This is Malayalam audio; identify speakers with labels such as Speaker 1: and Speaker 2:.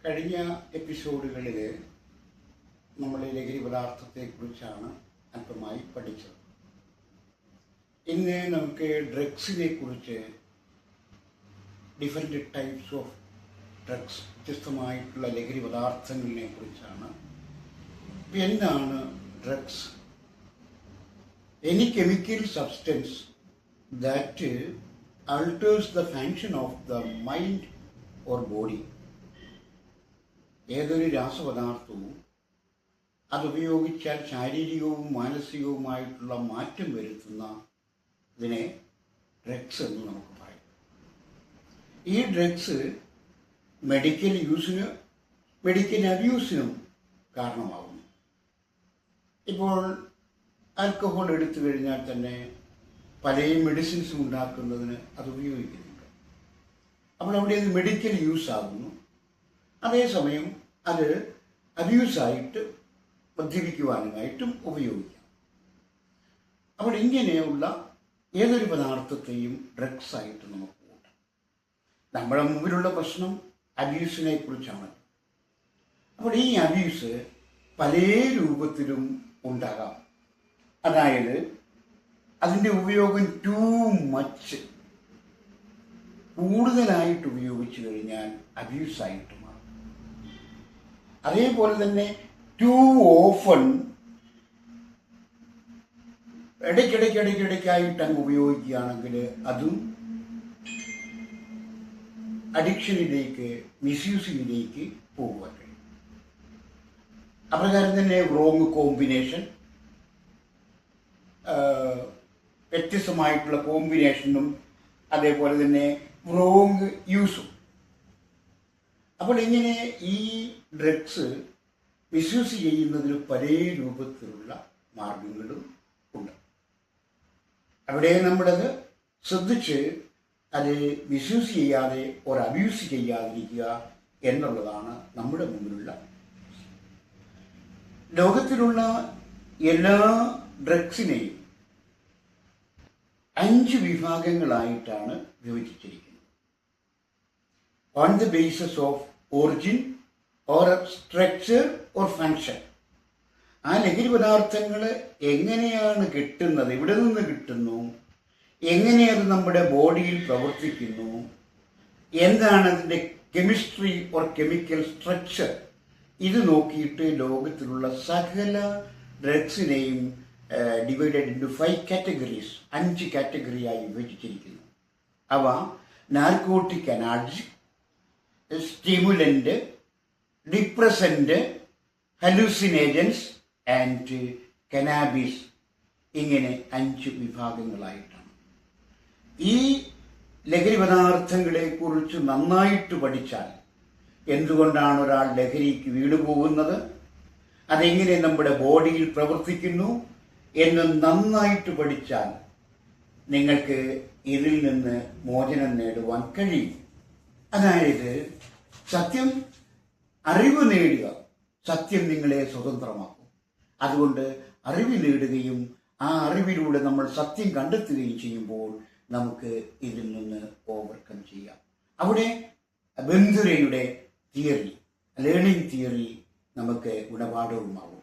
Speaker 1: കഴിഞ്ഞ എപ്പിസോഡുകളിൽ നമ്മൾ ലഹരി പദാർത്ഥത്തെക്കുറിച്ചാണ് അല്പമായി പഠിച്ചത്. ഇന്ന് നമുക്ക് ഡ്രഗ്സിനെ കുറിച്ച്, ഡിഫറെൻ്റ് ടൈപ്സ് ഓഫ് ഡ്രഗ്സ്, വ്യത്യസ്തമായിട്ടുള്ള ലഹരി പദാർത്ഥങ്ങളെ കുറിച്ചാണ്. എന്താണ് drugs? Any chemical substance that alters the function of the mind or body. ഏതൊരു രാസപദാർത്ഥവും അതുപയോഗിച്ചാൽ ശാരീരികവും മാനസികവുമായിട്ടുള്ള മാറ്റം വരുത്തുന്ന ഇതിനെ ഡ്രഗ്സ് എന്ന് നമുക്ക് പറയാം. ഈ ഡ്രഗ്സ് മെഡിക്കൽ യൂസിന്, മെഡിക്കൽ അബ്യൂസിനും കാരണമാകുന്നു. ഇപ്പോൾ ആൽക്കഹോൾ എടുത്തു കഴിഞ്ഞാൽ തന്നെ പല മെഡിസിൻസും ഉണ്ടാക്കുന്നതിന് അത് ഉപയോഗിക്കുന്നുണ്ട്. അപ്പോൾ അവിടെ അത് മെഡിക്കൽ യൂസ് ആകുന്നു. അതേസമയം അത് അബ്യൂസായിട്ട് മദ്യപിക്കുവാനുമായിട്ടും ഉപയോഗിക്കാം. അപ്പോൾ ഇങ്ങനെയുള്ള ഏതൊരു പദാർത്ഥത്തെയും ഡ്രഗ്സ് ആയിട്ട് നമുക്ക് കൂട്ടാം. നമ്മുടെ മുമ്പിലുള്ള പ്രശ്നം അബ്യൂസിനെ കുറിച്ചാണ്. അപ്പോൾ ഈ അബ്യൂസ് പല രൂപത്തിലും ഉണ്ടാകാം. അതായത് അതിൻ്റെ ഉപയോഗം ടൂ മച്ച്, കൂടുതലായിട്ട് ഉപയോഗിച്ചു കഴിഞ്ഞാൽ അബ്യൂസായിട്ട് മാറും. അതേപോലെ തന്നെ ടൂ ഓഫൺ, ഇടയ്ക്കിടയ്ക്കായിട്ട് അങ്ങ് ഉപയോഗിക്കുകയാണെങ്കിൽ അതും അഡിക്ഷനിലേക്ക്, മിസ്യൂസിങ്ങിലേക്ക് പോകുവാൻ കഴിയും. അപ്രകാരം തന്നെ റോങ് കോമ്പിനേഷൻ, വ്യത്യസ്തമായിട്ടുള്ള കോമ്പിനേഷനും അതേപോലെ തന്നെ റോങ് യൂസും. അപ്പോൾ ഇങ്ങനെ ഈ ഡ്രഗ്സ് മിസ്യൂസ് ചെയ്യുന്നതിന് പല രൂപത്തിലുള്ള മാർഗങ്ങളും ഉണ്ട്. അവിടെ നമ്മളത് ശ്രദ്ധിച്ച് അത് മിസ്യൂസ് ചെയ്യാതെ ഒരു അബ്യൂസ് ചെയ്യാതിരിക്കുക എന്നുള്ളതാണ് നമ്മുടെ മുമ്പിലുള്ള. ലോകത്തിലുള്ള എല്ലാ ഡ്രഗ്സിനെയും 5 വിഭാഗങ്ങളായിട്ടാണ് വിഭജിച്ചിരിക്കുന്നത്. On the basis of origin or structure or function. ആ ലഹരി പദാർത്ഥങ്ങൾ എങ്ങനെയാണ് കിട്ടുന്നത്, എവിടെ നിന്ന് കിട്ടുന്നു, എങ്ങനെ അത് നമ്മുടെ ബോഡിയിൽ പ്രവർത്തിക്കുന്നു, എന്താണ് അതിൻ്റെ കെമിസ്ട്രി ഓർ കെമിക്കൽ സ്ട്രക്ചർ, ഇത് നോക്കിയിട്ട് ലോകത്തിലുള്ള സകല ഡ്രഗ്സിനെയും ഡിവൈഡഡ് ഇൻറ്റു 5 കാറ്റഗറീസ്, 5 കാറ്റഗറിയായി വിഭജിച്ചിരിക്കുന്നു. അവ narcotic analgesic, stimulant, depressant, hallucinogens and cannabis, ഇങ്ങനെ 5 വിഭാഗങ്ങളായിട്ടാണ്. ഈ ലഹരി പദാർത്ഥങ്ങളെ കുറിച്ച് നന്നായിട്ട് പഠിച്ചാൽ എന്തുകൊണ്ടാണ് ഒരാൾ ലഹരിക്ക് വീണുപോകുന്നത്, അതെങ്ങനെ നമ്മുടെ ബോഡിയിൽ പ്രവർത്തിക്കുന്നു എന്ന് നന്നായിട്ട് പഠിച്ചാൽ നിങ്ങൾക്ക് ഇതിൽ നിന്ന് മോചനം നേടുവാൻ കഴിയും. അതായത് സത്യം, അറിവ് നേടുക. സത്യം നിങ്ങളെ സ്വതന്ത്രമാക്കും. അതുകൊണ്ട് അറിവ് നേടുകയും ആ അറിവിലൂടെ നമ്മൾ സത്യം കണ്ടെത്തുകയും ചെയ്യുമ്പോൾ നമുക്ക് ഇതിൽ നിന്ന് ഓവർകം ചെയ്യാം. അവിടെ ബന്ധുരയുടെ തിയറി, ലേണിംഗ് തിയറി നമുക്ക് ഗുണപാഠവുമാകും.